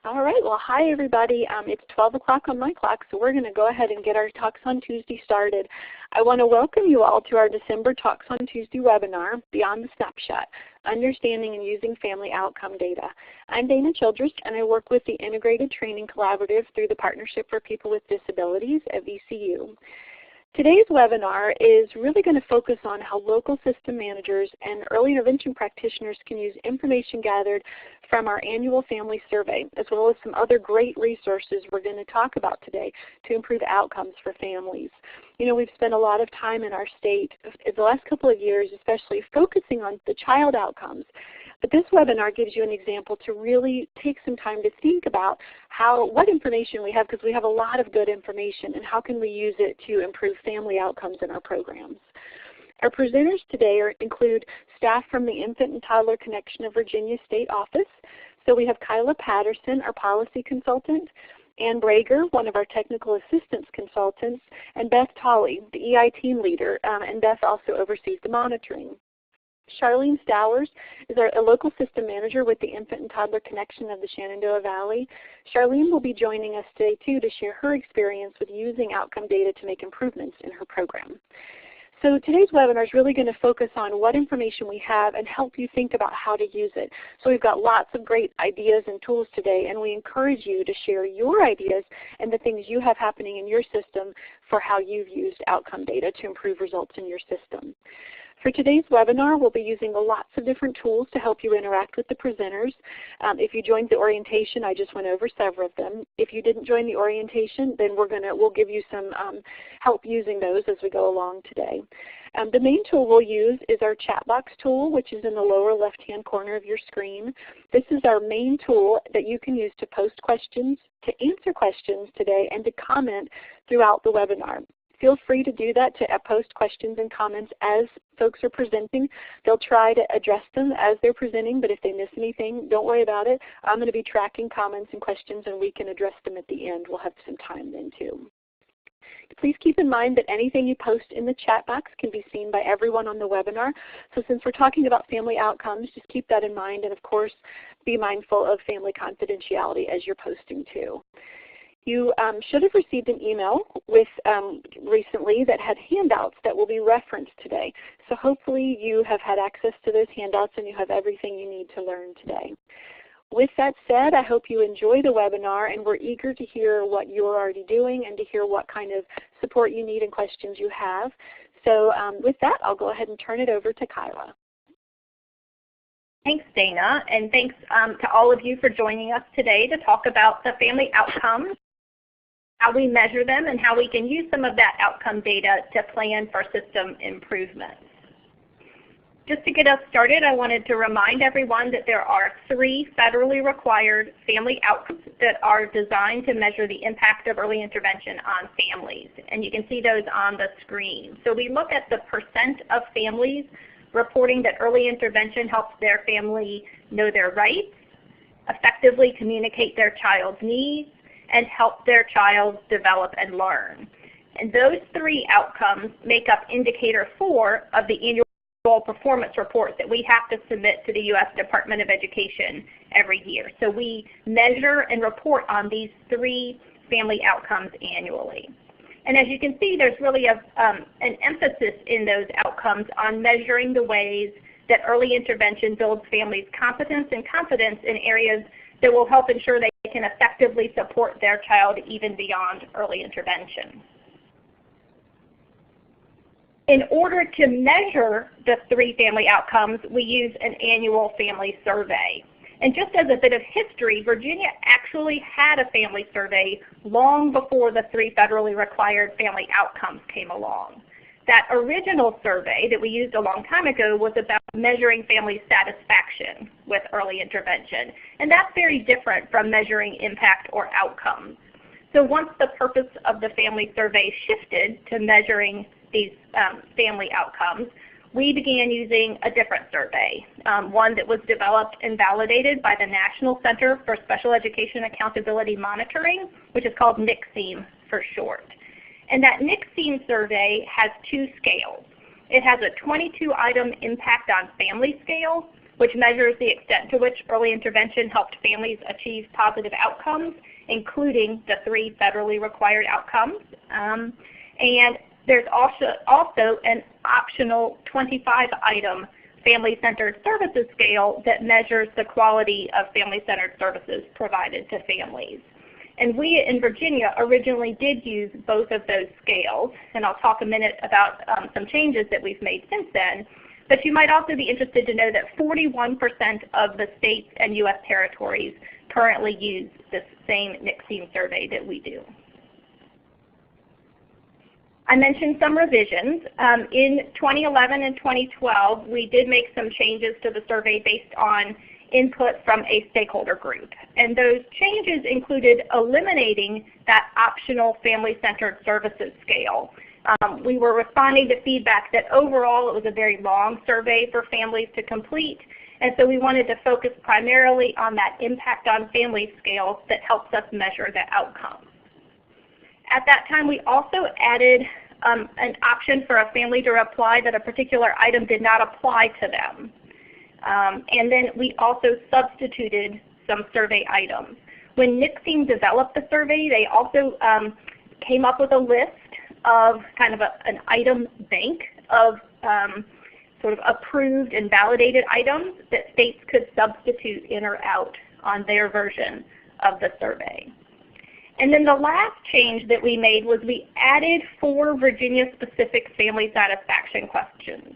All right, well, hi everybody. It's 12 o'clock on my clock, so we're going to go ahead and get our Talks on Tuesday started. I want to welcome you all to our December Talks on Tuesday webinar, Beyond the Snapshot, Understanding and Using Family Outcome Data. I'm Dana Childress, and I work with the Integrated Training Collaborative through the Partnership for People with Disabilities at VCU. Today's webinar is really going to focus on how local system managers and early intervention practitioners can use information gathered from our annual family survey, as well as some other great resources we're going to talk about today to improve outcomes for families. You know, we've spent a lot of time in our state the last couple of years, especially focusing on the child outcomes. But this webinar gives you an example to really take some time to think about what information we have, because we have a lot of good information, and how can we use it to improve family outcomes in our programs. Our presenters today include staff from the Infant and Toddler Connection of Virginia State Office. So we have Kyla Patterson, our policy consultant, Ann Brager, one of our technical assistance consultants, and Beth Tolley, the EI team leader, and Beth also oversees the monitoring. Charlenes is a local system manager with the Infant and Toddler Connection of the Shenandoah Valley. Charlene will be joining us today too to share her experience with using outcome data to make improvements in her program. So today's webinar is really going to focus on what information we have and help you think about how to use it. So we've got lots of great ideas and tools today, and we encourage you to share your ideas and the things you have happening in your system for how you've used outcome data to improve results in your system. For today's webinar, we'll be using lots of different tools to help you interact with the presenters. If you joined the orientation, I just went over several of them. If you didn't join the orientation, then we'll give you some help using those as we go along today. The main tool we'll use is our chat box tool, which is in the lower left-hand corner of your screen. This is our main tool that you can use to post questions, to answer questions today, and to comment throughout the webinar. Feel free to do that, to post questions and comments as folks are presenting. They'll try to address them as they're presenting, but if they miss anything, don't worry about it. I'm going to be tracking comments and questions, and we can address them at the end. We'll have some time then too. Please keep in mind that anything you post in the chat box can be seen by everyone on the webinar. So since we're talking about family outcomes, just keep that in mind, and of course, be mindful of family confidentiality as you're posting too. You should have received an email recently that had handouts that will be referenced today. So hopefully you have had access to those handouts and you have everything you need to learn today. With that said, I hope you enjoy the webinar, and we're eager to hear what you're already doing and to hear what kind of support you need and questions you have. So with that, I'll go ahead and turn it over to Kyla. Thanks, Dana, and thanks to all of you for joining us today to talk about the family outcomes, how we measure them, and how we can use some of that outcome data to plan for system improvements. Just to get us started, I wanted to remind everyone that there are 3 federally required family outcomes that are designed to measure the impact of early intervention on families, and you can see those on the screen. So we look at the percent of families reporting that early intervention helps their family know their rights, effectively communicate their child's needs, and help their child develop and learn. And those 3 outcomes make up indicator 4 of the annual performance report that we have to submit to the U.S. Department of Education every year. So we measure and report on these 3 family outcomes annually. And as you can see, there's really an emphasis in those outcomes on measuring the ways that early intervention builds families' competence and confidence in areas that will help ensure they can effectively support their child even beyond early intervention. In order to measure the 3 family outcomes, we use an annual family survey. And just as a bit of history, Virginia actually had a family survey long before the 3 federally required family outcomes came along. That original survey that we used a long time ago was about measuring family satisfaction with early intervention. And that's very different from measuring impact or outcomes. So once the purpose of the family survey shifted to measuring these family outcomes, we began using a different survey, one that was developed and validated by the National Center for Special Education Accountability Monitoring, which is called NCSEAM for short. And that NCSEAM survey has 2 scales. It has a 22-item impact on family scale, which measures the extent to which early intervention helped families achieve positive outcomes, including the 3 federally required outcomes. And there's also an optional 25-item Family-Centered Services scale that measures the quality of family-centered services provided to families. And we in Virginia originally did use both of those scales, and I'll talk a minute about some changes that we've made since then. But you might also be interested to know that 41% of the states and U.S. territories currently use this same NCSEM survey that we do. I mentioned some revisions. In 2011 and 2012, we did make some changes to the survey based on input from a stakeholder group. And those changes included eliminating that optional family-centered services scale. We were responding to feedback that overall it was a very long survey for families to complete, and so we wanted to focus primarily on that impact on family scale that helps us measure the outcomes. At that time, we also added an option for a family to reply that a particular item did not apply to them. And then we also substituted some survey items. When NCSEM developed the survey, they also came up with a list of kind of an item bank of sort of approved and validated items that states could substitute in or out on their version of the survey. And then the last change that we made was we added 4 Virginia-specific family satisfaction questions.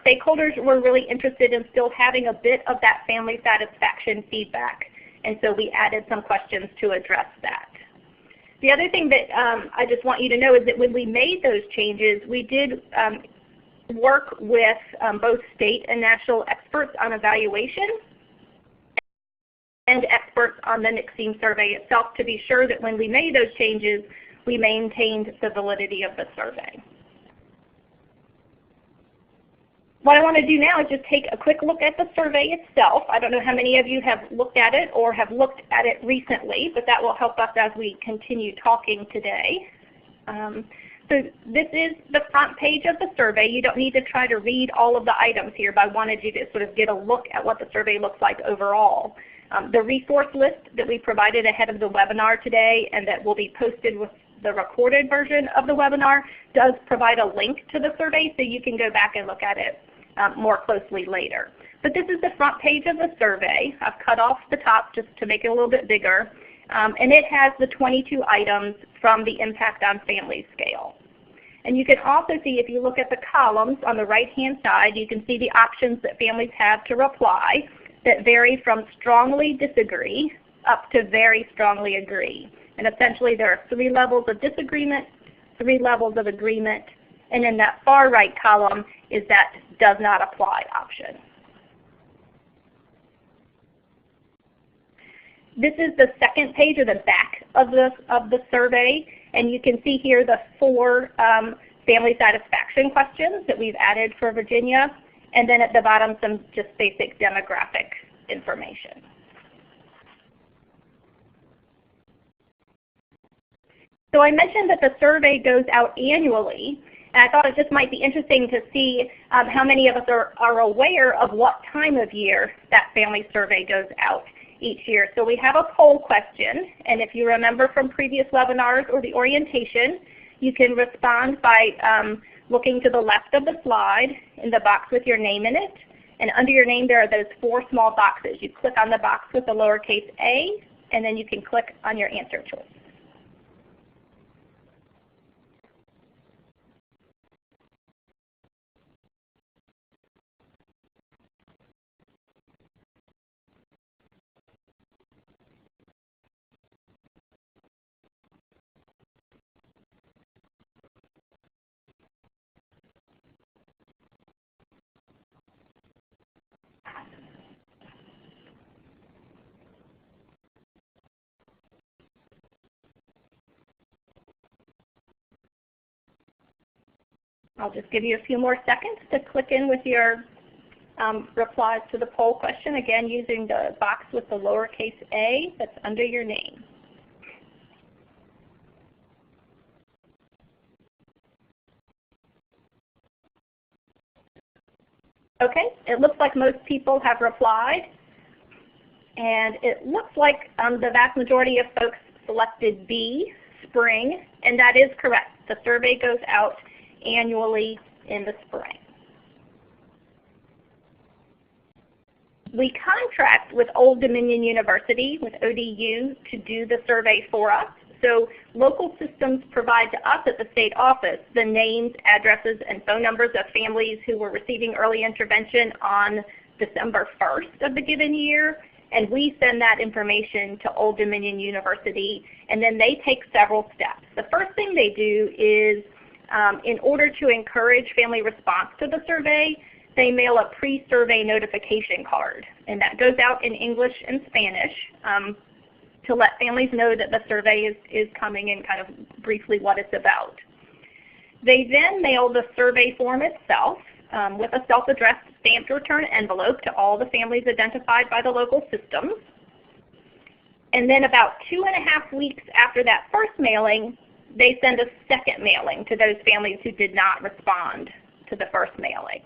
Stakeholders were really interested in still having a bit of that family satisfaction feedback, and so we added some questions to address that. The other thing that I just want you to know is that when we made those changes, we did work with both state and national experts on evaluation and experts on the NCSEM survey itself to be sure that when we made those changes, we maintained the validity of the survey. What I want to do now is just take a quick look at the survey itself. I don't know how many of you have looked at it or have looked at it recently, but that will help us as we continue talking today. So this is the front page of the survey. You don't need to try to read all of the items here, but I wanted you to sort of get a look at what the survey looks like overall. The resource list that we provided ahead of the webinar today and that will be posted with the recorded version of the webinar does provide a link to the survey, so you can go back and look at it more closely later. But this is the front page of the survey. I've cut off the top just to make it a little bit bigger. And it has the 22 items from the Impact on Families scale. And you can also see, if you look at the columns on the right-hand side, you can see the options that families have to reply that vary from strongly disagree up to very strongly agree. And essentially there are 3 levels of disagreement, 3 levels of agreement, and in that far right column is that does not apply option. This is the second page or the back of the survey, and you can see here the 4 family satisfaction questions that we've added for Virginia, and then at the bottom some just basic demographic information. So I mentioned that the survey goes out annually, and I thought it just might be interesting to see how many of us are aware of what time of year that family survey goes out each year. So we have a poll question, and if you remember from previous webinars or the orientation, you can respond by looking to the left of the slide in the box with your name in it, and under your name there are those 4 small boxes. You click on the box with the lowercase a, and then you can click on your answer choice. I'll just give you a few more seconds to click in with your replies to the poll question, again using the box with the lowercase a that's under your name. Okay, it looks like most people have replied. And it looks like the vast majority of folks selected B, spring, and that is correct. The survey goes out annually in the spring. We contract with Old Dominion University, with ODU, to do the survey for us. So local systems provide to us at the state office the names, addresses, and phone numbers of families who were receiving early intervention on December 1st of the given year. And we send that information to Old Dominion University, and then they take several steps. The first thing they do is, in order to encourage family response to the survey, they mail a pre-survey notification card. And that goes out in English and Spanish to let families know that the survey is coming and kind of briefly what it's about. They then mail the survey form itself with a self-addressed stamped return envelope to all the families identified by the local systems. And then about 2.5 weeks after that first mailing, they send a second mailing to those families who did not respond to the first mailing.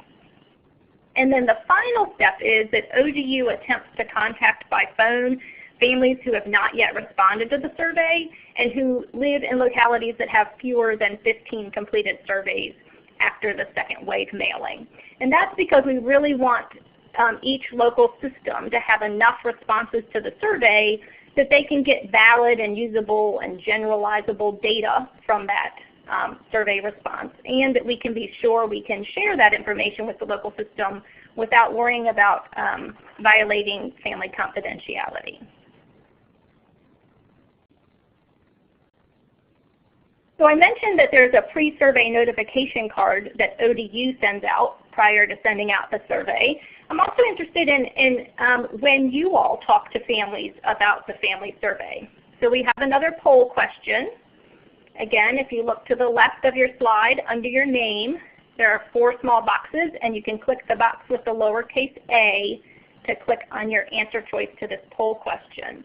And then the final step is that ODU attempts to contact by phone families who have not yet responded to the survey and who live in localities that have fewer than 15 completed surveys after the second wave mailing. And that's because we really want each local system to have enough responses to the survey that they can get valid and usable and generalizable data from that survey response, and that we can be sure we can share that information with the local system without worrying about violating family confidentiality. So I mentioned that there's a pre-survey notification card that ODU sends out prior to sending out the survey. I'm also interested in when you all talk to families about the family survey. So we have another poll question. Again, if you look to the left of your slide under your name, there are 4 small boxes, and you can click the box with the lowercase a to click on your answer choice to this poll question.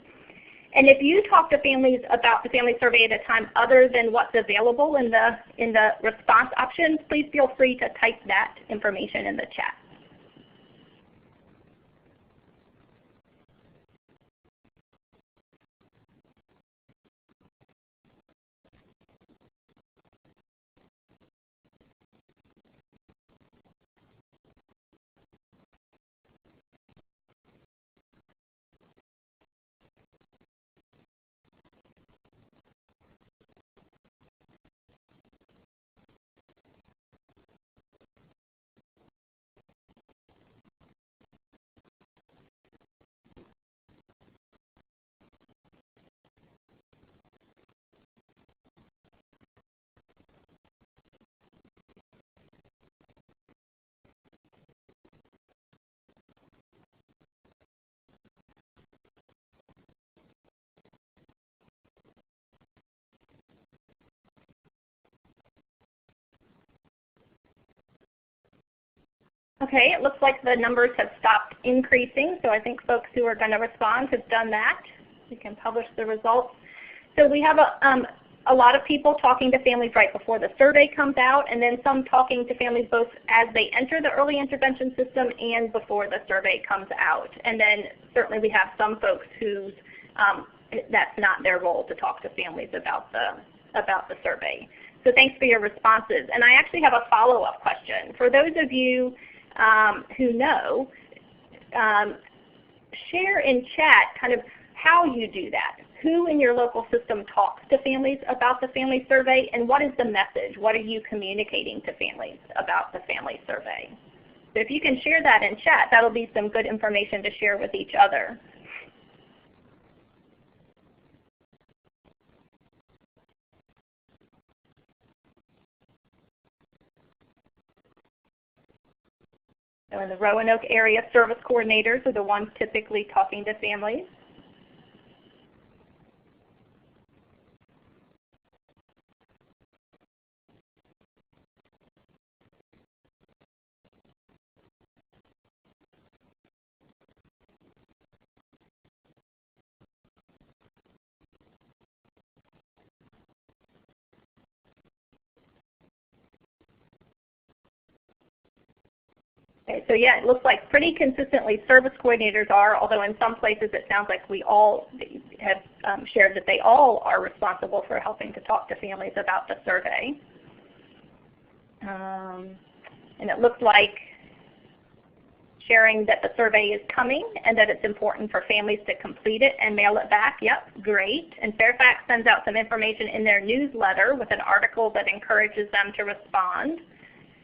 And if you talk to families about the family survey at a time other than what's available in the response options, please feel free to type that information in the chat. Okay, it looks like the numbers have stopped increasing, so I think folks who are going to respond have done that. We can publish the results. So we have a lot of people talking to families right before the survey comes out, and then some talking to families both as they enter the early intervention system and before the survey comes out. And then certainly we have some folks whose that's not their role to talk to families about the survey. So thanks for your responses. And I actually have a follow-up question. For those of you who know, share in chat kind of how you do that. Who in your local system talks to families about the family survey, and what is the message? What are you communicating to families about the family survey? So if you can share that in chat, that'll be some good information to share with each other. So in the Roanoke area, service coordinators are the ones typically talking to families. Okay, so yeah, it looks like pretty consistently service coordinators are, although in some places it sounds like we all have shared that they all are responsible for helping to talk to families about the survey. And it looks like sharing that the survey is coming and that it's important for families to complete it and mail it back. Yep, great. And Fairfax sends out some information in their newsletter with an article that encourages them to respond.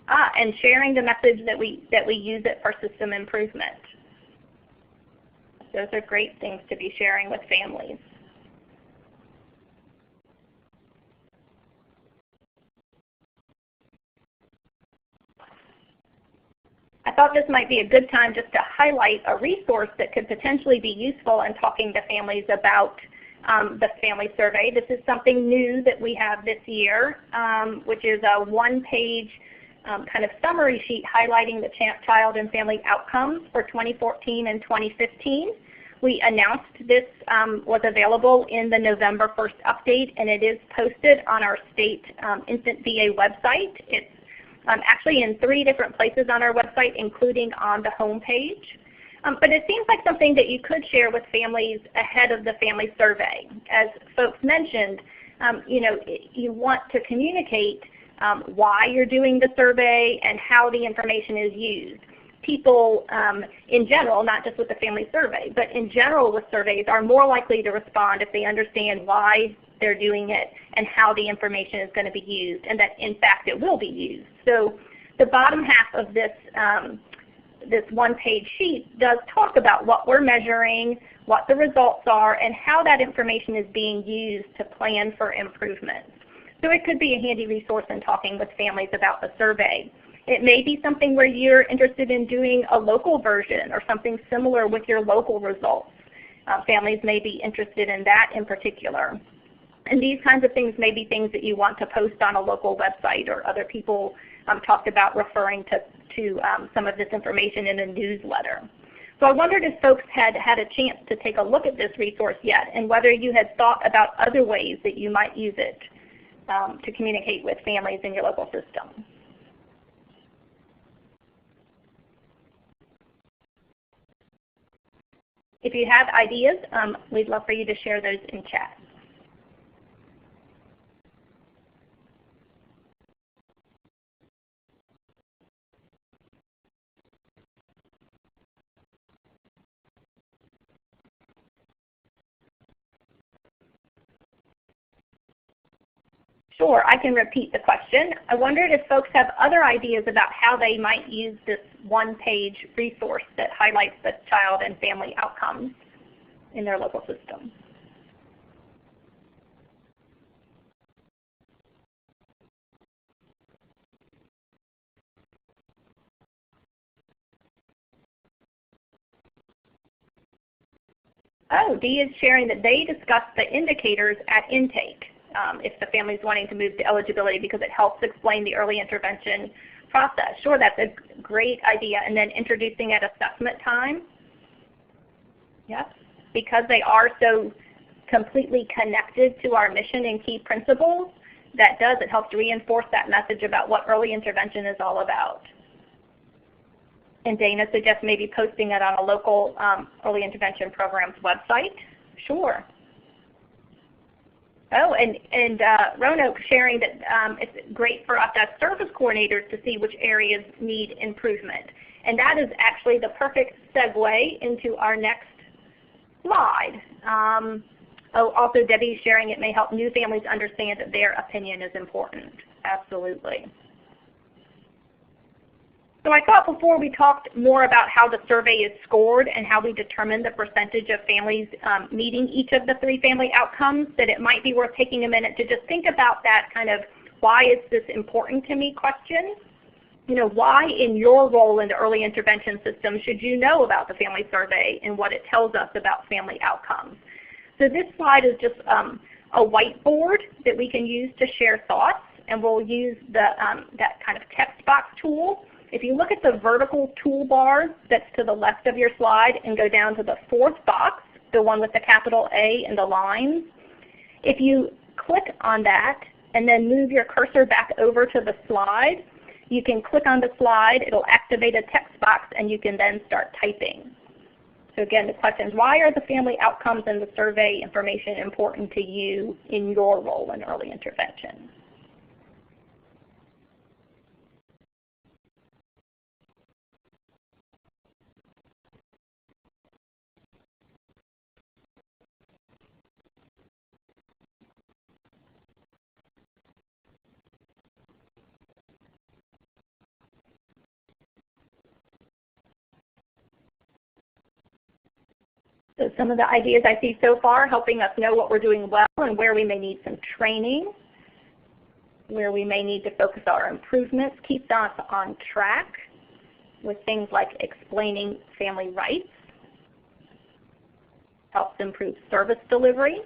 And sharing the message that we use it for system improvement. Those are great things to be sharing with families. I thought this might be a good time just to highlight a resource that could potentially be useful in talking to families about the family survey. This is something new that we have this year, which is a one-page kind of summary sheet highlighting the child and family outcomes for 2014 and 2015. We announced this was available in the November 1st update, and it is posted on our state infant VA website. It's actually in 3 different places on our website, including on the home page. But it seems like something that you could share with families ahead of the family survey. As folks mentioned, you want to communicate why you're doing the survey and how the information is used. People in general, not just with the family survey, but in general with surveys are more likely to respond if they understand why they're doing it and how the information is going to be used, and that in fact it will be used. So the bottom half of this this one-page sheet does talk about what we're measuring, what the results are, and how that information is being used to plan for improvements. So it could be a handy resource in talking with families about the survey. It may be something where you're interested in doing a local version or something similar with your local results. Families may be interested in that in particular. And these kinds of things may be things that you want to post on a local website, or other people talked about referring to some of this information in a newsletter. So I wondered if folks had had a chance to take a look at this resource yet, and whether you had thought about other ways that you might use it to communicate with families in your local system. If you have ideas, we'd love for you to share those in chat. Sure, I can repeat the question. I wondered if folks have other ideas about how they might use this one-page resource that highlights the child and family outcomes in their local system. Oh, Dee is sharing that they discussed the indicators at intake. If the family is wanting to move to eligibility, because it helps explain the early intervention process. Sure, that's a great idea. And then introducing at assessment time. Yes, because they are so completely connected to our mission and key principles, it helps reinforce that message about what early intervention is all about. And Dana suggests maybe posting it on a local early intervention program's website. Sure. Oh, and Roanoke sharing that it's great for us as service coordinators to see which areas need improvement. And that is actually the perfect segue into our next slide. Also, Debbie sharing it may help new families understand that their opinion is important. Absolutely. So I thought before we talked more about how the survey is scored and how we determine the percentage of families meeting each of the 3 family outcomes, that it might be worth taking a minute to just think about that kind of why is this important to me question. Why in your role in the early intervention system should you know about the family survey and what it tells us about family outcomes? So this slide is just a whiteboard that we can use to share thoughts, and we'll use that kind of text box tool. If you look at the vertical toolbar that's to the left of your slide and go down to the 4th box, the one with the capital A and the lines, if you click on that and then move your cursor back over to the slide, you can click on the slide, it'll activate a text box, and you can then start typing. So again, the question is, why are the family outcomes and the survey information important to you in your role in early intervention? So some of the ideas I see so far, helping us know what we're doing well and where we may need some training, where we may need to focus our improvements, keeps us on track with things like explaining family rights, helps improve service delivery,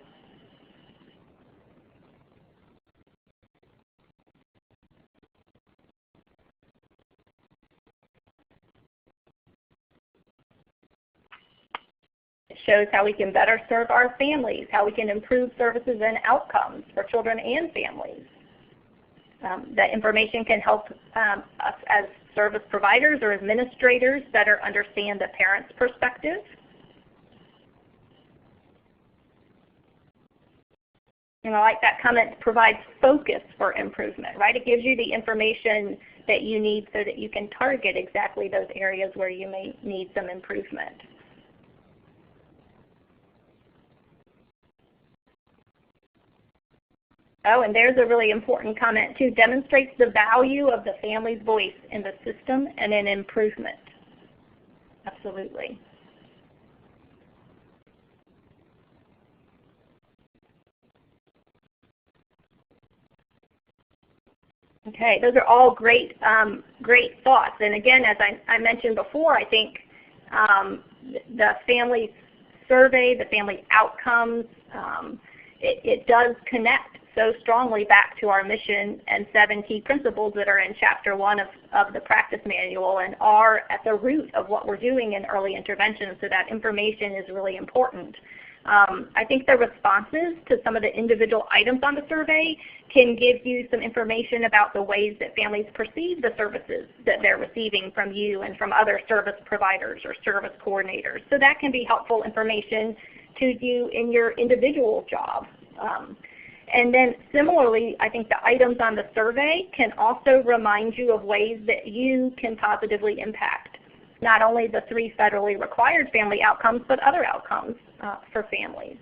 shows how we can better serve our families, how we can improve services and outcomes for children and families. That information can help us as service providers or administrators better understand the parent's perspective. And I like that comment, provides focus for improvement, right? It gives you the information that you need so that you can target exactly those areas where you may need some improvement. Oh, and there's a really important comment too. Demonstrates the value of the family's voice in the system and in improvement. Absolutely. Okay, those are all great, great thoughts. And again, as I mentioned before, I think the family survey, the family outcomes, it does connect so strongly back to our mission and 7 key principles that are in Chapter 1 of the practice manual and are at the root of what we're doing in early intervention, so that information is really important. I think the responses to some of the individual items on the survey can give you some information about the ways that families perceive the services that they're receiving from you and from other service providers or service coordinators. So that can be helpful information to you in your individual job. And then similarly, I think the items on the survey can also remind you of ways that you can positively impact not only the 3 federally required family outcomes, but other outcomes for families.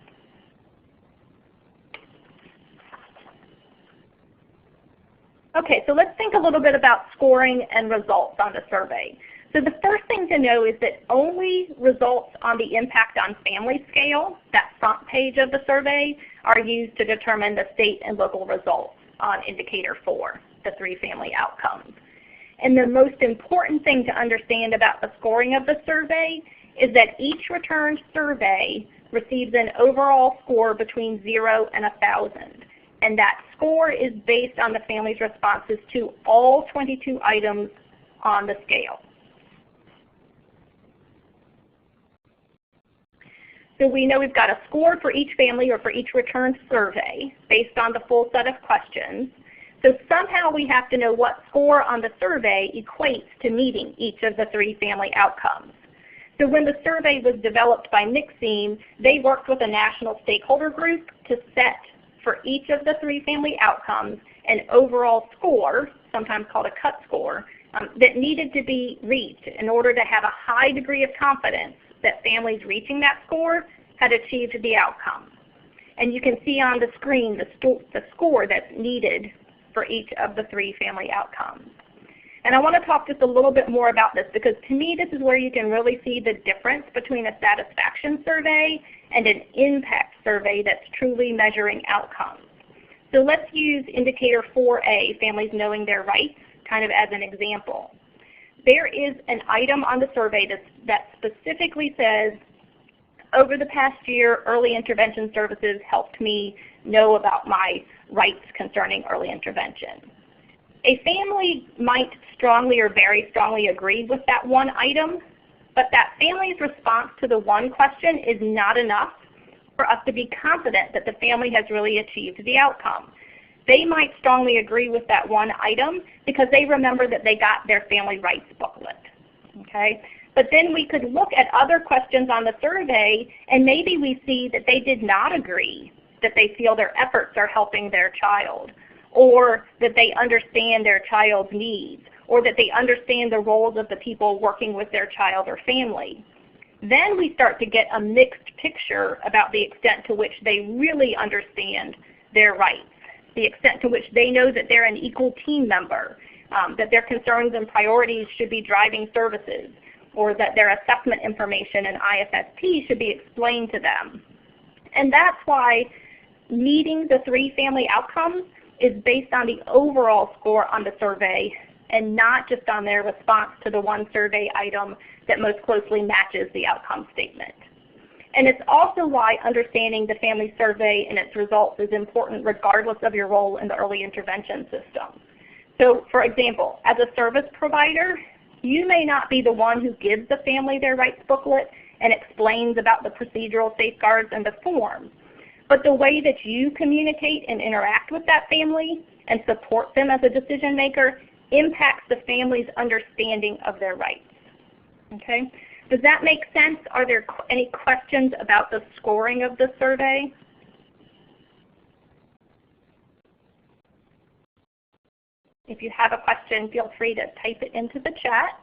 Okay, so let's think a little bit about scoring and results on the survey. So the first thing to know is that only results on the impact on family scale, that front page of the survey, are used to determine the state and local results on indicator 4, the 3 family outcomes. And the most important thing to understand about the scoring of the survey is that each returned survey receives an overall score between 0 and 1,000. And that score is based on the family's responses to all 22 items on the scale. So we know we've got a score for each family or for each returned survey based on the full set of questions. So somehow we have to know what score on the survey equates to meeting each of the 3 family outcomes. So when the survey was developed by NCSEAM, they worked with a national stakeholder group to set for each of the 3 family outcomes an overall score, sometimes called a cut score, that needed to be reached in order to have a high degree of confidence that families reaching that score had achieved the outcome. And you can see on the screen the score that's needed for each of the 3 family outcomes. And I want to talk just a little bit more about this because to me this is where you can really see the difference between a satisfaction survey and an impact survey that's truly measuring outcomes. So let's use indicator 4A, families knowing their rights, kind of as an example. There is an item on the survey that specifically says, over the past year, early intervention services helped me know about my rights concerning early intervention. A family might strongly or very strongly agree with that one item, but that family's response to the one question is not enough for us to be confident that the family has really achieved the outcome. they might strongly agree with that one item because they remember that they got their family rights booklet. Okay? But then we could look at other questions on the survey and maybe we see that they did not agree, that they feel their efforts are helping their child, or that they understand their child's needs, or that they understand the roles of the people working with their child or family. Then we start to get a mixed picture about the extent to which they really understand their rights, the extent to which they know that they're an equal team member, that their concerns and priorities should be driving services, or that their assessment information and IFSP should be explained to them. And that's why meeting the 3 family outcomes is based on the overall score on the survey and not just on their response to the one survey item that most closely matches the outcome statement. And it's also why understanding the family survey and its results is important regardless of your role in the early intervention system. So for example, as a service provider, you may not be the one who gives the family their rights booklet and explains about the procedural safeguards and the forms. But the way that you communicate and interact with that family and support them as a decision maker impacts the family's understanding of their rights. Okay? Does that make sense? Are there any questions about the scoring of the survey? If you have a question, feel free to type it into the chat.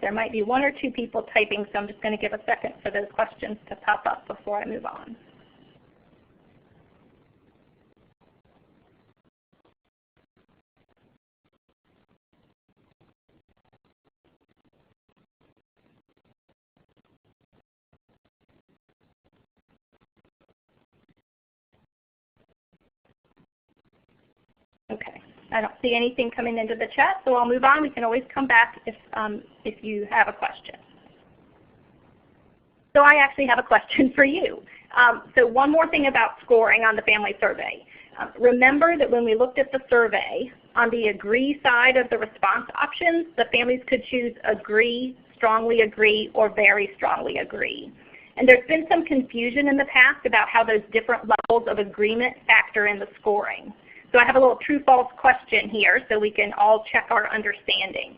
There might be 1 or 2 people typing, so I'm just going to give a second for those questions to pop up before I move on. Okay, I don't see anything coming into the chat, so I'll move on. We can always come back if you have a question. So I actually have a question for you. So one more thing about scoring on the family survey. Remember that when we looked at the survey, on the agree side of the response options, the families could choose agree, strongly agree, or very strongly agree. And there's been some confusion in the past about how those different levels of agreement factor in the scoring. So I have a little true-false question here so we can all check our understanding.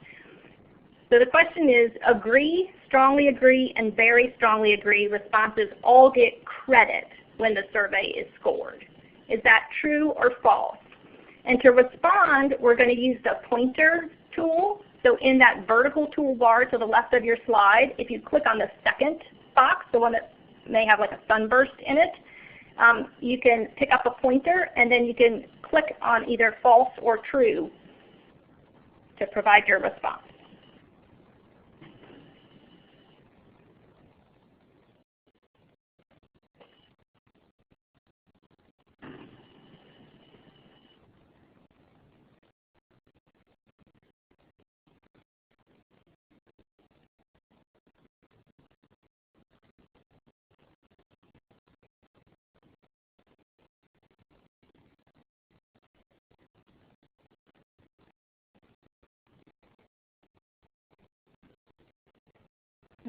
So the question is, agree, strongly agree, and very strongly agree responses all get credit when the survey is scored. Is that true or false? And to respond, we're going to use the pointer tool. So in that vertical toolbar to the left of your slide, if you click on the second box, the one that may have like a sunburst in it, you can pick up a pointer and then you can click on either false or true to provide your response.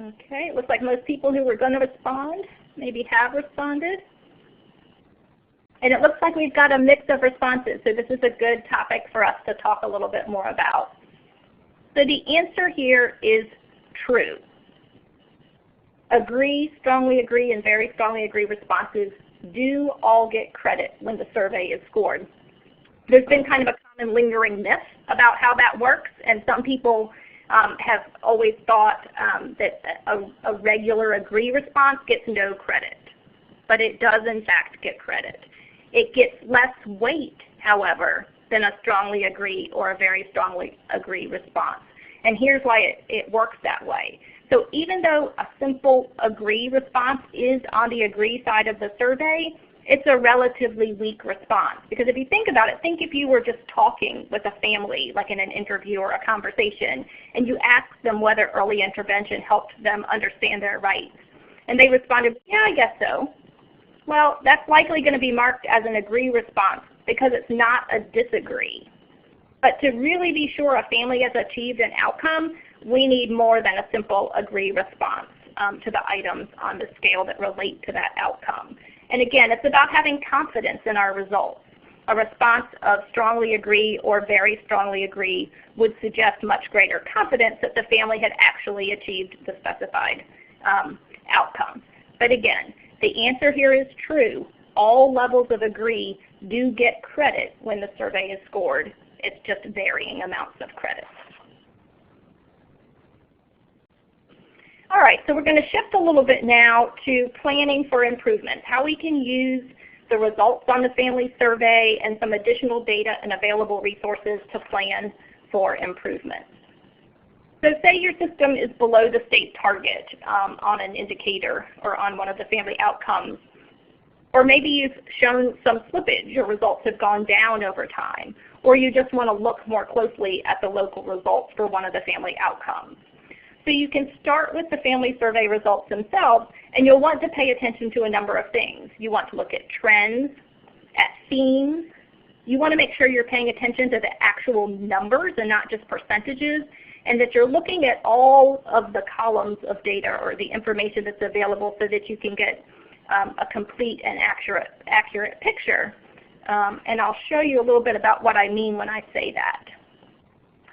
Okay, it looks like most people who were going to respond maybe have responded. And it looks like we've got a mix of responses, so this is a good topic for us to talk a little bit more about. So the answer here is true. Agree, strongly agree, and very strongly agree responses do all get credit when the survey is scored. There's been kind of a common lingering myth about how that works, and some people have always thought that a regular agree response gets no credit, but it does in fact get credit. It gets less weight, however, than a strongly agree or a very strongly agree response. And here's why it works that way. So even though a simple agree response is on the agree side of the survey, it's a relatively weak response. Because if you think about it, think if you were just talking with a family, like in an interview or a conversation, and you asked them whether early intervention helped them understand their rights. And they responded, yeah, I guess so. Well, that's likely going to be marked as an agree response because it's not a disagree. But to really be sure a family has achieved an outcome, we need more than a simple agree response to the items on the scale that relate to that outcome. And again, it's about having confidence in our results. A response of strongly agree or very strongly agree would suggest much greater confidence that the family had actually achieved the specified outcome. But again, the answer here is true. All levels of agree do get credit when the survey is scored. It's just varying amounts of credit. All right, so we're going to shift a little bit now to planning for improvement, how we can use the results on the family survey and some additional data and available resources to plan for improvement. So say your system is below the state target on an indicator or on one of the family outcomes. Or maybe you've shown some slippage, your results have gone down over time. Or you just want to look more closely at the local results for one of the family outcomes. So you can start with the family survey results themselves, and you'll want to pay attention to a number of things. You want to look at trends, at themes. You want to make sure you're paying attention to the actual numbers and not just percentages, and that you're looking at all of the columns of data or the information that's available so that you can get a complete and accurate picture. And I'll show you a little bit about what I mean when I say that.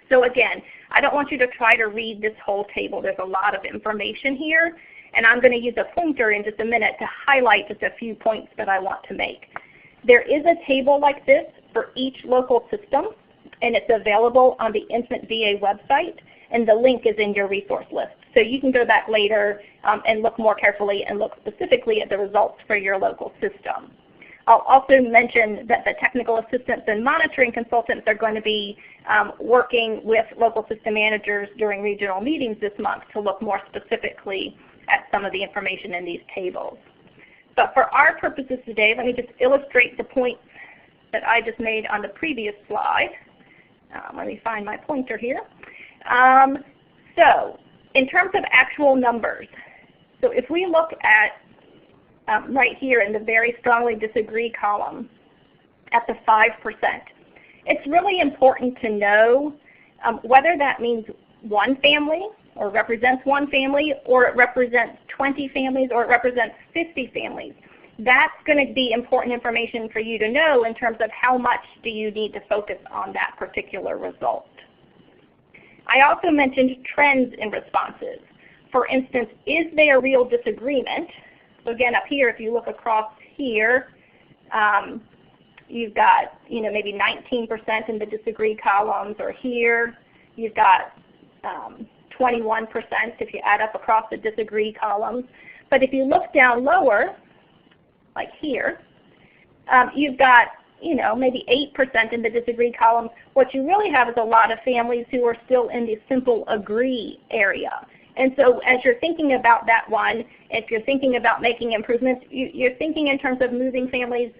So again, I don't want you to try to read this whole table. There's a lot of information here, and I'm going to use a pointer in just a minute to highlight just a few points that I want to make. There is a table like this for each local system, and it's available on the Infant VA website, and the link is in your resource list. So you can go back later and look more carefully and look specifically at the results for your local system. I'll also mention that the technical assistants and monitoring consultants are going to be working with local system managers during regional meetings this month to look more specifically at some of the information in these tables. But for our purposes today, let me just illustrate the points that I just made on the previous slide. Let me find my pointer here. So in terms of actual numbers, so if we look at right here in the very strongly disagree column at the 5%. It's really important to know whether that means one family or represents one family, or it represents 20 families, or it represents 50 families. That's going to be important information for you to know in terms of how much do you need to focus on that particular result. I also mentioned trends in responses. For instance, is there real disagreement? So again, up here, if you look across here, you've got maybe 19% in the disagree columns, or here you've got 21% if you add up across the disagree columns. But if you look down lower, like here, you've got maybe 8% in the disagree column. What you really have is a lot of families who are still in the simple agree area. And so as you're thinking about that one, if you're thinking about making improvements, you're thinking in terms of moving families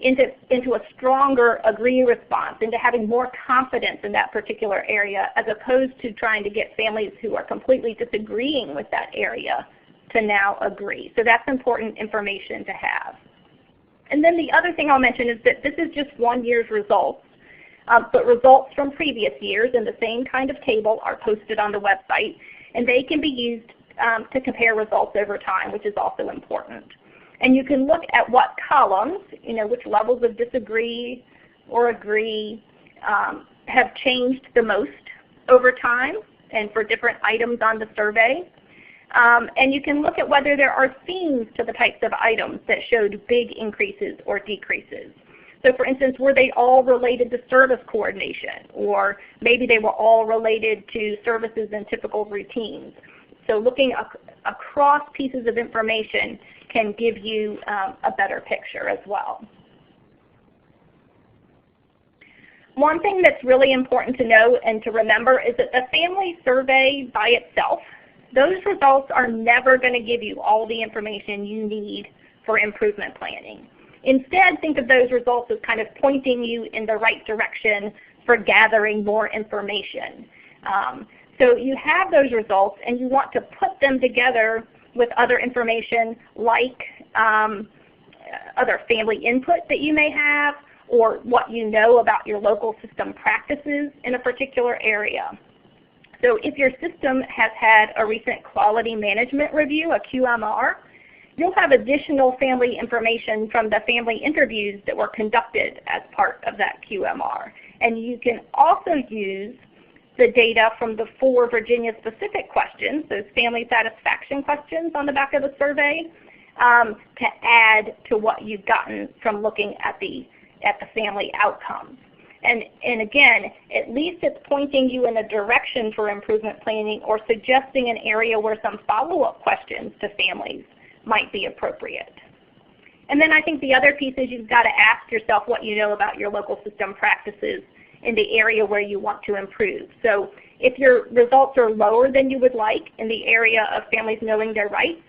into a stronger agree response, into having more confidence in that particular area, as opposed to trying to get families who are completely disagreeing with that area to now agree. So that's important information to have. And then the other thing I'll mention is that this is just 1 year's results, but results from previous years in the same kind of table are posted on the website, and they can be used to compare results over time, which is also important. And you can look at what columns, which levels of disagree or agree have changed the most over time and for different items on the survey. And you can look at whether there are themes to the types of items that showed big increases or decreases. So for instance, were they all related to service coordination, or maybe they were all related to services and typical routines. So looking across pieces of information can give you a better picture as well. One thing that's really important to know and to remember is that the family survey by itself, those results are never going to give you all the information you need for improvement planning. Instead, think of those results as kind of pointing you in the right direction for gathering more information. So you have those results, and you want to put them together with other information like other family input that you may have, or what you know about your local system practices in a particular area. So if your system has had a recent quality management review, a QMR, you'll have additional family information from the family interviews that were conducted as part of that QMR. And you can also use the data from the 4 Virginia-specific questions, those family satisfaction questions on the back of the survey, to add to what you've gotten from looking at the family outcomes. And again, at least it's pointing you in a direction for improvement planning or suggesting an area where some follow-up questions to families might be appropriate. And then I think the other piece is you've got to ask yourself what you know about your local system practices in the area where you want to improve. So if your results are lower than you would like in the area of families knowing their rights,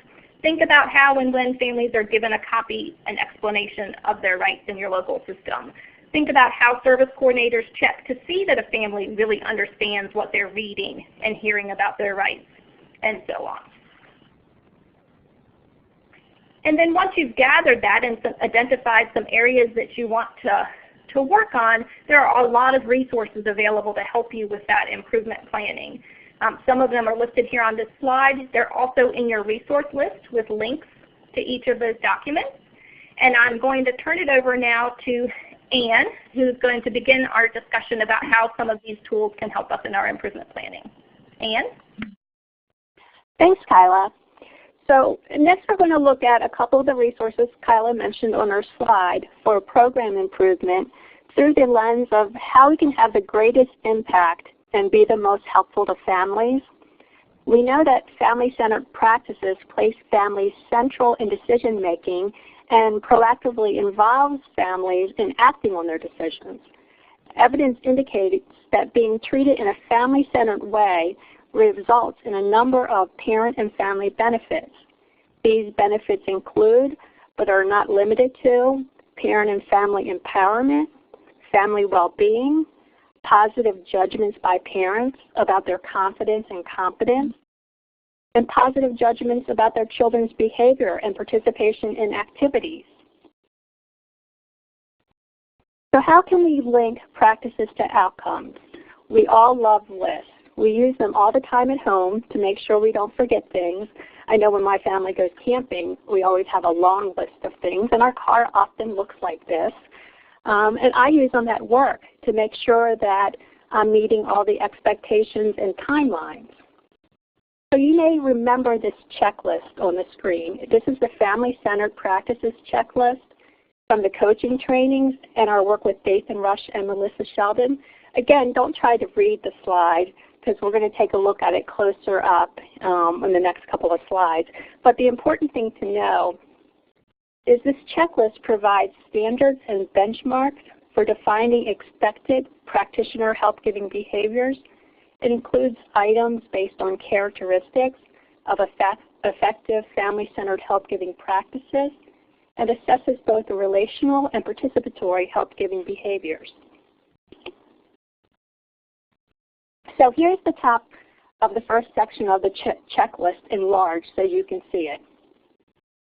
think about how and when families are given a copy and explanation of their rights in your local system. Think about how service coordinators check to see that a family really understands what they're reading and hearing about their rights, and so on. And then once you've gathered that and identified some areas that you want to work on, there are a lot of resources available to help you with that improvement planning. Some of them are listed here on this slide. They're also in your resource list with links to each of those documents. And I'm going to turn it over now to Anne, who's going to begin our discussion about how some of these tools can help us in our improvement planning. Anne? Thanks, Kyla. So next we're going to look at a couple of the resources Kyla mentioned on her slide for program improvement through the lens of how we can have the greatest impact and be the most helpful to families. We know that family-centered practices place families central in decision making and proactively involves families in acting on their decisions. Evidence indicates that being treated in a family-centered way results in a number of parent and family benefits. These benefits include, but are not limited to, parent and family empowerment, family well-being, positive judgments by parents about their confidence and competence, and positive judgments about their children's behavior and participation in activities. So how can we link practices to outcomes? We all love lists. We use them all the time at home to make sure we don't forget things. I know when my family goes camping, we always have a long list of things, and our car often looks like this. And I use them at work to make sure that I'm meeting all the expectations and timelines. So you may remember this checklist on the screen. This is the Family-Centered Practices checklist from the coaching trainings and our work with Dathan Rush and Melissa Sheldon. Again, don't try to read the slide because we're going to take a look at it closer up in the next couple of slides. But the important thing to know is this checklist provides standards and benchmarks for defining expected practitioner help-giving behaviors. It includes items based on characteristics of effective family-centered help-giving practices and assesses both the relational and participatory help-giving behaviors. So here's the top of the first section of the checklist enlarged so you can see it.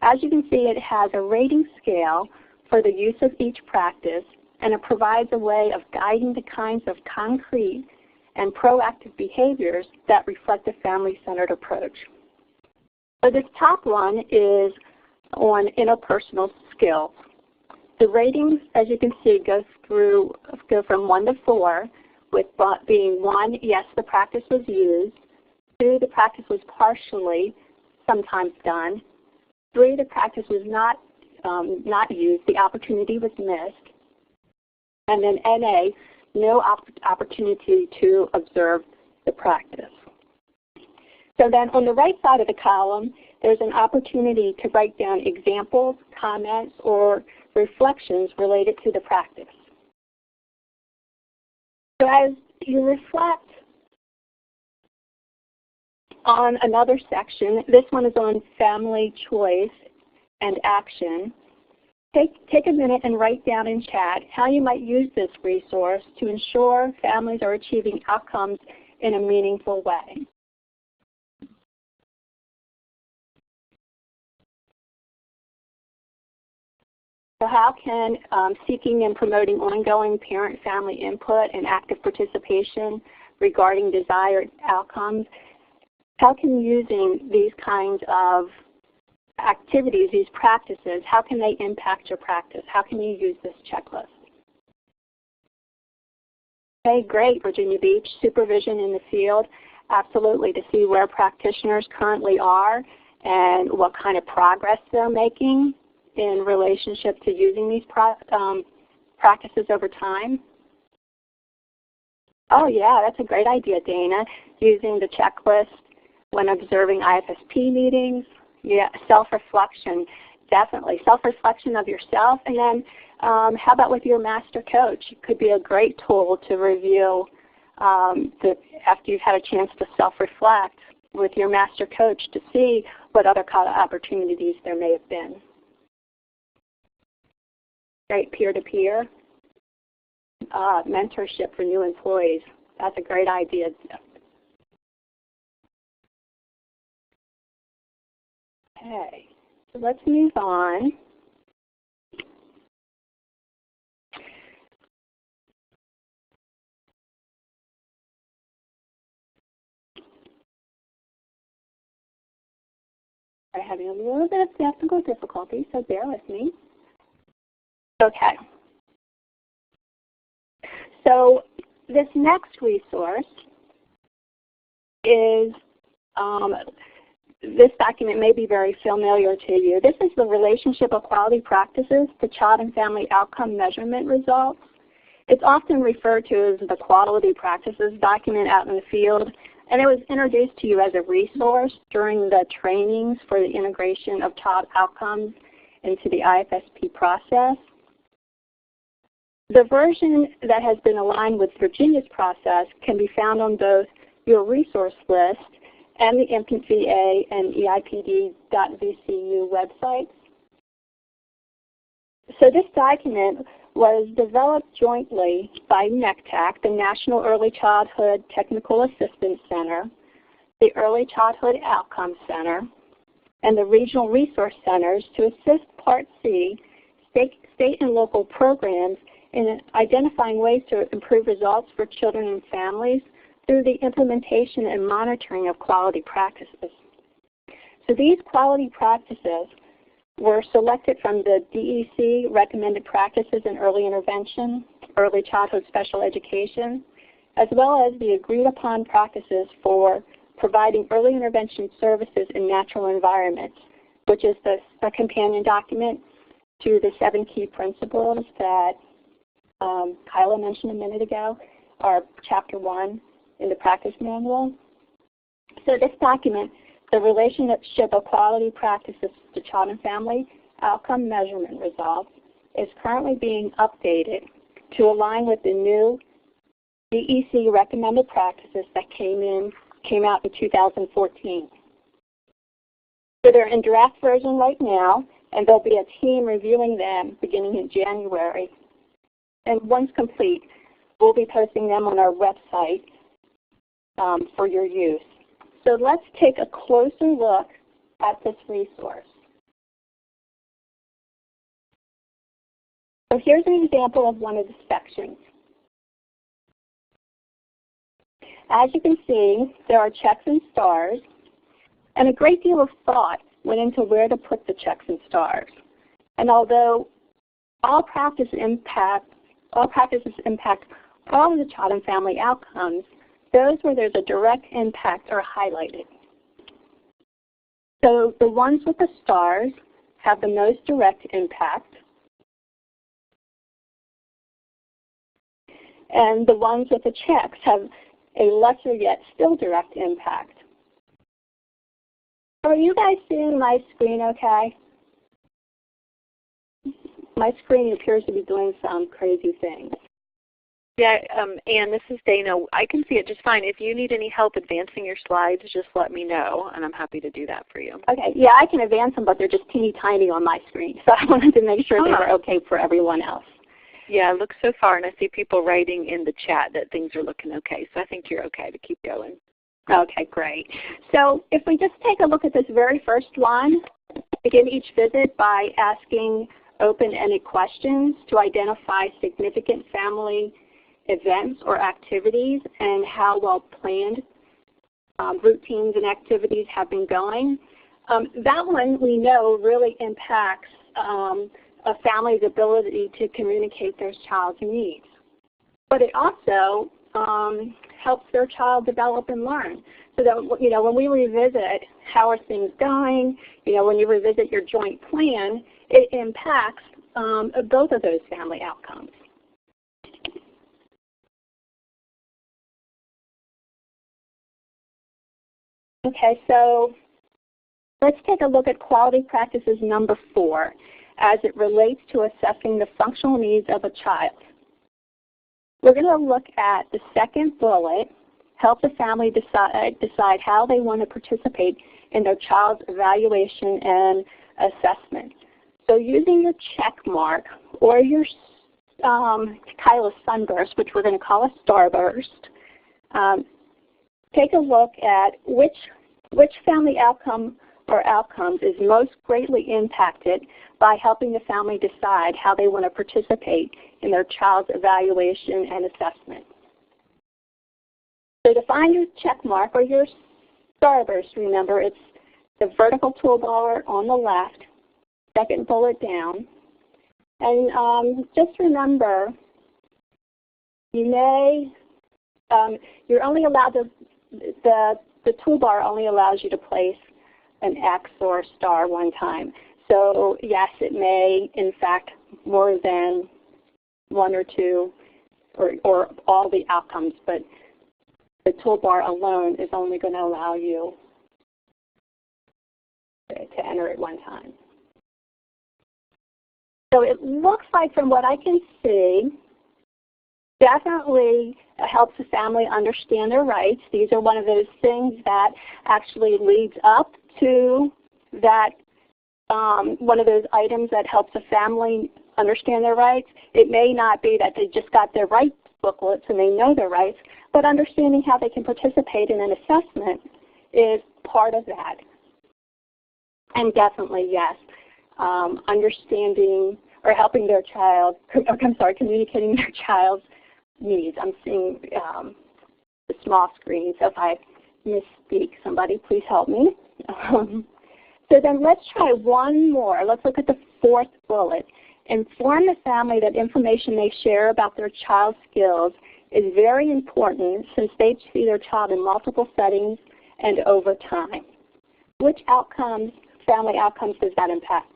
As you can see, it has a rating scale for the use of each practice, and it provides a way of guiding the kinds of concrete and proactive behaviors that reflect a family-centered approach. So this top one is on interpersonal skills. The ratings, as you can see, go from 1 to 4, with being 1, yes, the practice was used, 2, the practice was partially sometimes done, 3, the practice was not used, the opportunity was missed, and then NA, no opportunity to observe the practice. So then on the right side of the column, there's an opportunity to write down examples, comments, or reflections related to the practice. So as you reflect on another section, this one is on family choice and action. Take a minute and write down in chat how you might use this resource to ensure families are achieving outcomes in a meaningful way. So how can seeking and promoting ongoing parent-family input and active participation regarding desired outcomes, how can using these kinds of activities, these practices, how can they impact your practice? How can you use this checklist? Okay, great, Virginia Beach. Supervision in the field, absolutely, to see where practitioners currently are and what kind of progress they're making in relationship to using these practices over time. Oh yeah, that's a great idea, Dana. Using the checklist when observing IFSP meetings. Yeah, self-reflection, definitely. Self-reflection of yourself, and then how about with your master coach? It could be a great tool to review after you've had a chance to self-reflect with your master coach to see what other kind of opportunities there may have been. Great, peer-to-peer. Mentorship for new employees. That's a great idea. Okay, so let's move on. I'm having a little bit of technical difficulty, so bear with me. Okay. So this next resource is, this document may be very familiar to you. This is the Relationship of Quality Practices to Child and Family Outcome Measurement Results. It's often referred to as the Quality Practices document out in the field, and it was introduced to you as a resource during the trainings for the integration of child outcomes into the IFSP process. The version that has been aligned with Virginia's process can be found on both your resource list and the Infant VA and EIPD.VCU websites. So this document was developed jointly by NECTAC, the National Early Childhood Technical Assistance Center, the Early Childhood Outcomes Center, and the Regional Resource Centers to assist Part C, state and local programs in identifying ways to improve results for children and families through the implementation and monitoring of quality practices. So these quality practices were selected from the DEC Recommended Practices in Early Intervention, Early Childhood Special Education, as well as the agreed upon practices for providing early intervention services in natural environments, which is the companion document to the 7 key principles that Kyla mentioned a minute ago, are Chapter 1 in the practice manual. So this document, the Relationship of Quality Practices to Child and Family Outcome Measurement Results, is currently being updated to align with the new DEC recommended practices that came out in 2014. So they're in draft version right now, and there'll be a team reviewing them beginning in January. And once complete, we'll be posting them on our website for your use. So let's take a closer look at this resource. So here's an example of one of the sections. As you can see, there are checks and stars, and a great deal of thought went into where to put the checks and stars. And although all practices impact all of the child and family outcomes, those where there's a direct impact are highlighted. So the ones with the stars have the most direct impact, and the ones with the checks have a lesser yet still direct impact. Are you guys seeing my screen okay? My screen appears to be doing some crazy things. Yeah, Ann, this is Dana. I can see it just fine. If you need any help advancing your slides, just let me know, and I'm happy to do that for you. Okay, yeah, I can advance them, but they're just teeny tiny on my screen, so I wanted to make sure they were okay for everyone else. Yeah, look so far, and I see people writing in the chat that things are looking okay, so I think you're okay to keep going. Okay, great. So if we just take a look at this very first one, begin each visit by asking open-ended questions to identify significant family events or activities and how well planned routines and activities have been going. That one we know really impacts a family's ability to communicate their child's needs. But it also helps their child develop and learn. So that, when we revisit how are things going, when you revisit your joint plan, it impacts both of those family outcomes. Okay, so let's take a look at quality practices number 4 as it relates to assessing the functional needs of a child. We're going to look at the second bullet, help the family decide how they want to participate in their child's evaluation and assessment. So using your check mark or your Kyla's sunburst, which we're going to call a starburst, take a look at which family outcome or outcomes is most greatly impacted by helping the family decide how they want to participate in their child's evaluation and assessment. So to find your check mark or your starburst, remember it's the vertical toolbar on the left, second bullet down. And just remember, you're only allowed the toolbar only allows you to place an X or a star one time. So yes, it may, in fact, more than one or two or all the outcomes, but the toolbar alone is only going to allow you to enter it one time. So it looks like, from what I can see, definitely helps the family understand their rights. These are one of those things that actually leads up to that, one of those items that helps the family understand their rights. It may not be that they just got their rights booklets and they know their rights, but understanding how they can participate in an assessment is part of that. And definitely, yes, understanding or helping their child, communicating their child's needs. I'm seeing the small screen, so if I misspeak, somebody please help me. So then let's try one more. Let's look at the 4th bullet. Inform the family that information they share about their child's skills is very important since they see their child in multiple settings and over time. Which outcomes, family outcomes, does that impact?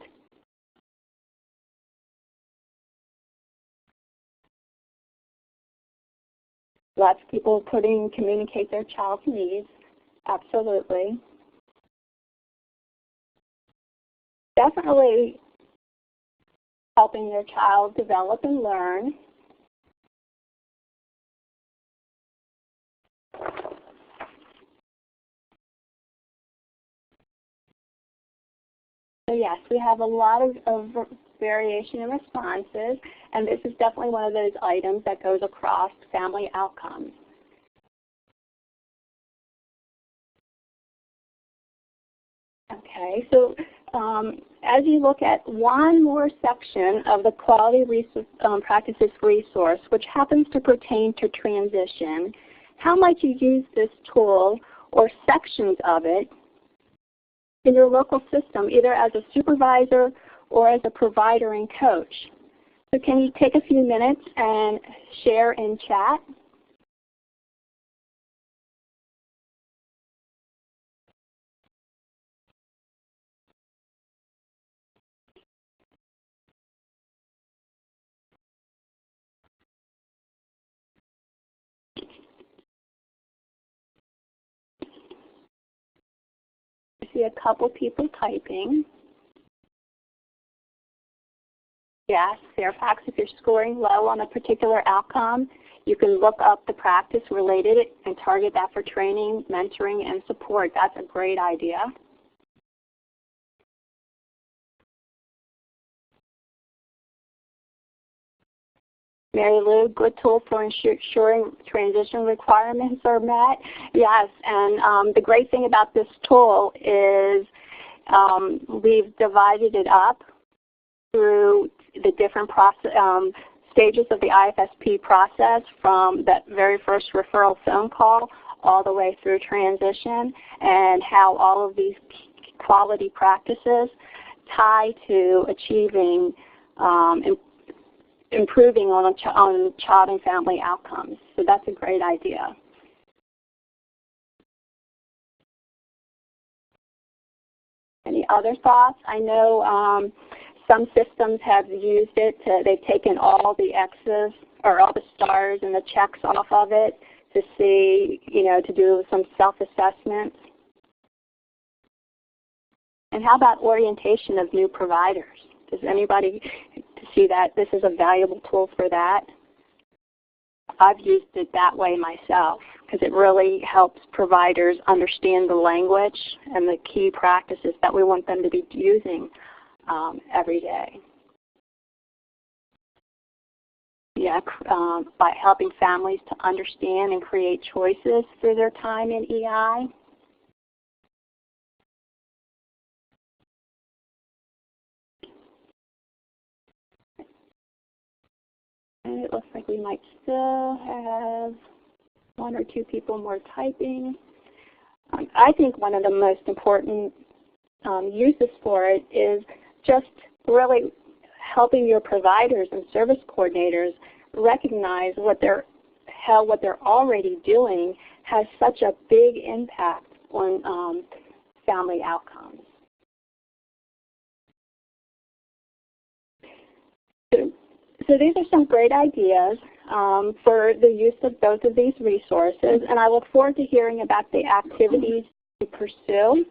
Lots of people putting communicate their child's needs. Absolutely. Definitely helping their child develop and learn. So yes, we have a lot of variation in responses, and this is definitely one of those items that goes across family outcomes. Okay, so as you look at one more section of the Quality Practices resource, which happens to pertain to transition, how might you use this tool or sections of it in your local system, either as a supervisor or as a provider and coach? So can you take a few minutes and share in chat? I see a couple people typing. Yes, Fairfax, if you're scoring low on a particular outcome, you can look up the practice related and target that for training, mentoring, and support. That's a great idea. Mary Lou, good tool for ensuring transition requirements are met. Yes, and the great thing about this tool is we've divided it up through the different stages of the IFSP process, from that very first referral phone call all the way through transition, and how all of these quality practices tie to achieving improving on child and family outcomes. So that's a great idea. Any other thoughts? I know some systems have used it. They've taken all the X's or all the stars and the checks off of it to see, to do some self-assessments. And how about orientation of new providers? Does anybody see that this is a valuable tool for that? I've used it that way myself because it really helps providers understand the language and the key practices that we want them to be using every day. Yeah, by helping families to understand and create choices through their time in EI. And it looks like we might still have one or two people more typing. I think one of the most important uses for it is just really helping your providers and service coordinators recognize how what they're already doing has such a big impact on family outcomes. So these are some great ideas for the use of both of these resources, and I look forward to hearing about the activities you pursue.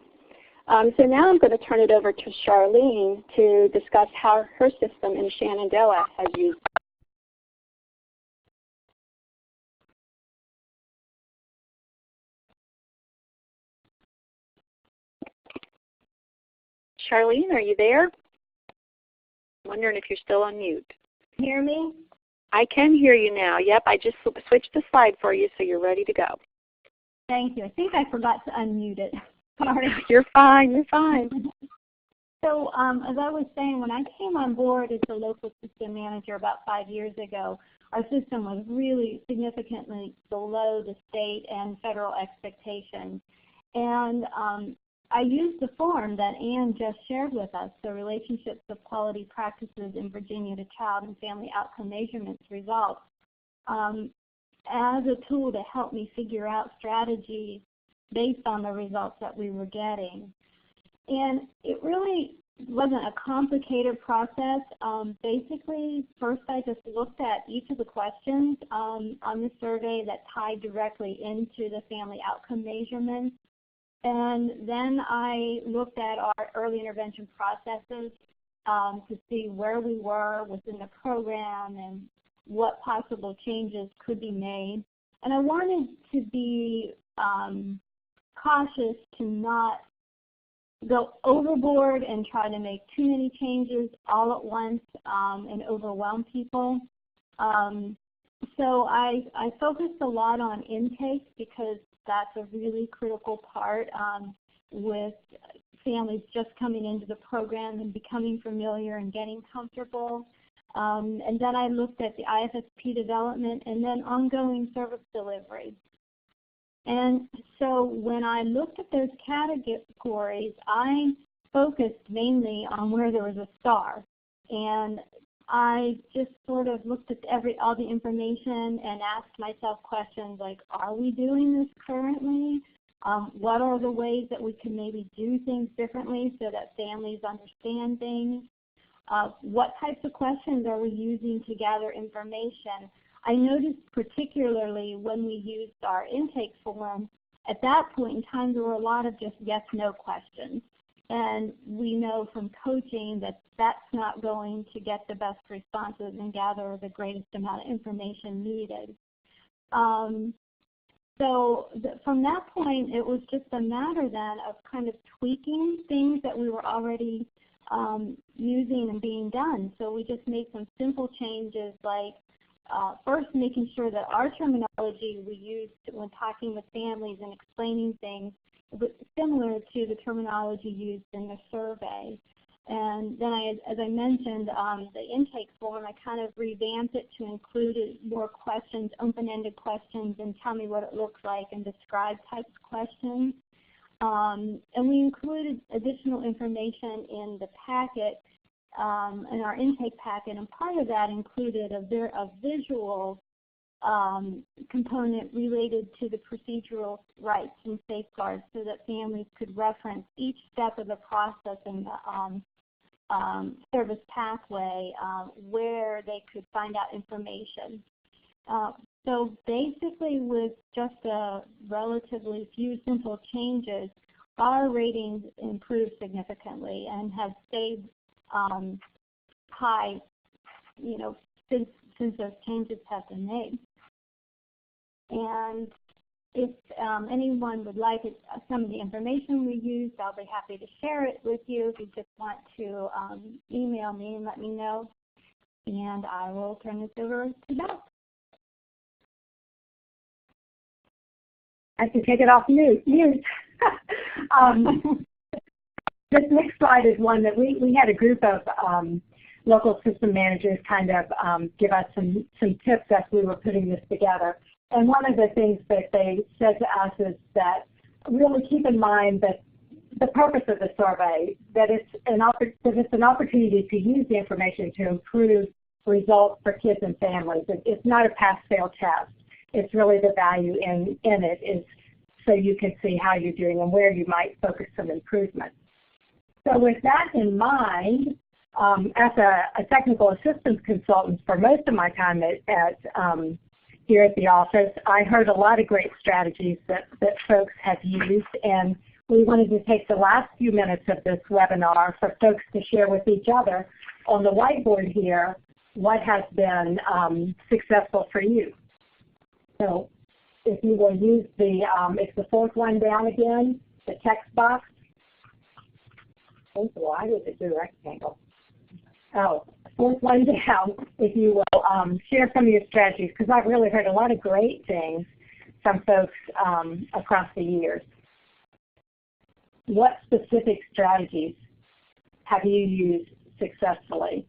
So now I'm going to turn it over to Charlene to discuss how her system in Shenandoah has used it. Charlene, are you there? I'm wondering if you're still on mute. Hear me? I can hear you now. Yep, I just switched the slide for you, so you're ready to go. Thank you. I think I forgot to unmute it. Sorry. You're fine. You're fine. So as I was saying, when I came on board as the local system manager about 5 years ago, our system was really significantly below the state and federal expectations. And I used the form that Ann just shared with us, the Relationships of Quality Practices in Virginia to Child and Family Outcome Measurements results, as a tool to help me figure out strategies based on the results that we were getting. And it really wasn't a complicated process. Basically, first I just looked at each of the questions on the survey that tied directly into the family outcome measurements. And then I looked at our early intervention processes to see where we were within the program and what possible changes could be made. And I wanted to be cautious to not go overboard and try to make too many changes all at once and overwhelm people. So I focused a lot on intake because that's a really critical part with families just coming into the program and becoming familiar and getting comfortable. And then I looked at the IFSP development and then ongoing service delivery. And so when I looked at those categories, I focused mainly on where there was a star. And I just sort of looked at all the information and asked myself questions like, are we doing this currently? What are the ways that we can maybe do things differently so that families understand things? What types of questions are we using to gather information? I noticed particularly when we used our intake form, at that point in time there were a lot of just yes-no questions. And we know from coaching that that's not going to get the best responses and gather the greatest amount of information needed. From that point, it was just a matter then of kind of tweaking things that we were already using and being done. So we just made some simple changes like first making sure that our terminology we used when talking with families and explaining things similar to the terminology used in the survey. And then, as I mentioned, the intake form, I kind of revamped it to include more questions, open-ended questions, and tell me what it looks like and describe types of questions. And we included additional information in the packet, in our intake packet, and part of that included a visual component related to the procedural rights and safeguards so that families could reference each step of the process in the service pathway where they could find out information. So basically, with just a relatively few simple changes, our ratings improved significantly and have stayed high, since those changes have been made. And if anyone would like some of the information we used, I'll be happy to share it with you. If you just want to email me and let me know, and I will turn this over to Beth. I can take it off mute. This next slide is one that we had a group of local system managers kind of give us some tips as we were putting this together. And one of the things that they said to us is that really keep in mind that the purpose of the survey, that it's an opportunity to use the information to improve results for kids and families. It's not a pass-fail test. It's really the value in it is so you can see how you're doing and where you might focus some improvement. So with that in mind, as a technical assistance consultant for most of my time here at the office, I heard a lot of great strategies that folks have used, and we wanted to take the last few minutes of this webinar for folks to share with each other on the whiteboard here what has been successful for you. So if you will use it's the fourth one down again, the text box. Oh, why did it do a rectangle? Oh, fourth one down, if you will share some of your strategies, because I've really heard a lot of great things from folks across the years. What specific strategies have you used successfully?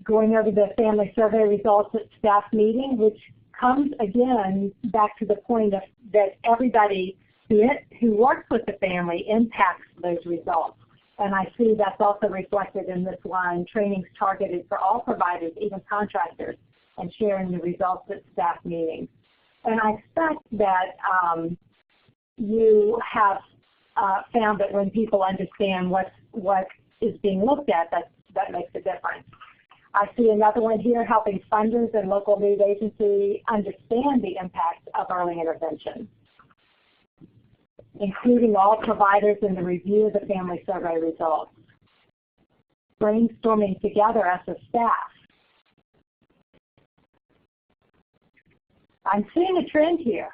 Going over the family survey results at staff meeting, which comes again back to the point of that everybody who works with the family impacts those results. And I see that's also reflected in this line, trainings targeted for all providers, even contractors, and sharing the results at staff meetings. And I expect that you have found that when people understand what is being looked at, that makes a difference. I see another one here, helping funders and local news agencies understand the impact of early intervention, including all providers in the review of the family survey results, brainstorming together as a staff. I'm seeing a trend here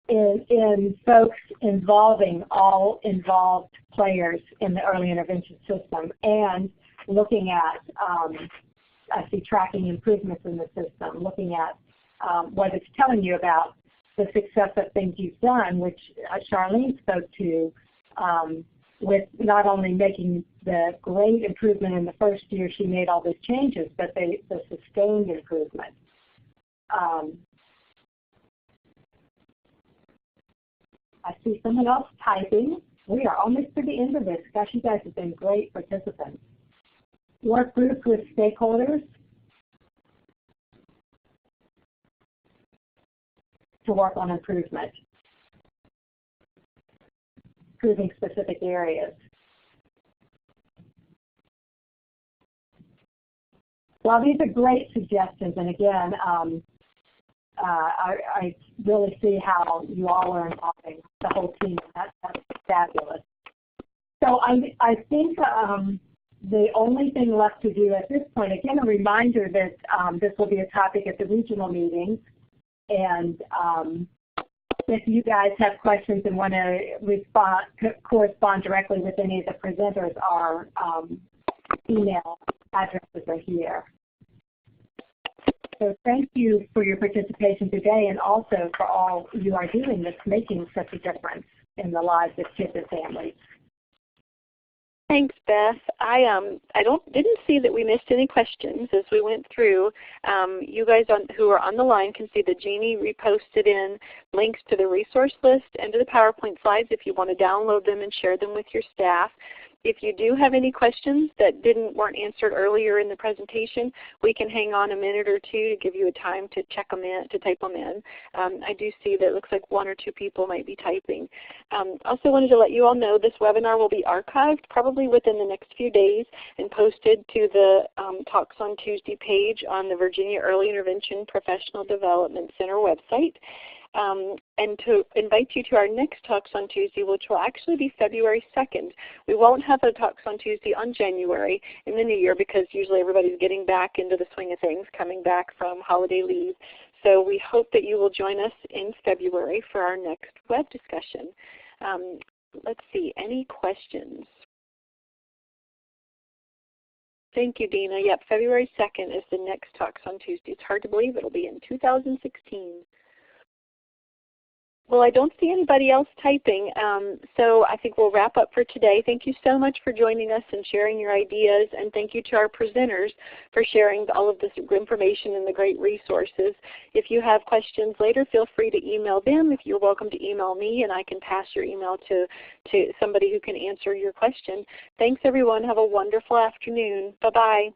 in folks involving all involved players in the early intervention system and looking at, I see tracking improvements in the system, looking at what it's telling you about the success of things you've done, which Charlene spoke to, with not only making the great improvement in the first year she made all these changes, but the sustained improvement. I see someone else typing. We are almost to the end of this. Gosh, you guys have been great participants. Work groups with stakeholders to work on improvement, improving specific areas. Well, these are great suggestions, and again, I really see how you all are involving the whole team. That's fabulous. So I think the only thing left to do at this point, again, a reminder that this will be a topic at the regional meetings. And if you guys have questions and want to correspond directly with any of the presenters, our email addresses are here. So thank you for your participation today, and also for all you are doing that's making such a difference in the lives of kids and families. Thanks, Beth. I didn't see that we missed any questions as we went through. You guys who are on the line can see that Jeannie reposted in links to the resource list and to the PowerPoint slides if you want to download them and share them with your staff. If you do have any questions that weren't answered earlier in the presentation, we can hang on a minute or two to give you a time to check them in, to type them in. I do see that it looks like 1 or 2 people might be typing. Also wanted to let you all know this webinar will be archived probably within the next few days and posted to the Talks on Tuesday page on the Virginia Early Intervention Professional Development Center website. And to invite you to our next Talks on Tuesday, which will actually be February 2nd. We won't have a Talks on Tuesday on January in the new year because usually everybody's getting back into the swing of things, coming back from holiday leave. So we hope that you will join us in February for our next web discussion. Let's see, any questions? Thank you, Dina. Yep, February 2nd is the next Talks on Tuesday. It's hard to believe it'll be in 2016. Well, I don't see anybody else typing, so I think we'll wrap up for today. Thank you so much for joining us and sharing your ideas, and thank you to our presenters for sharing all of this information and the great resources. If you have questions later, feel free to email them. If you're welcome to email me, and I can pass your email to somebody who can answer your question. Thanks, everyone. Have a wonderful afternoon. Bye-bye.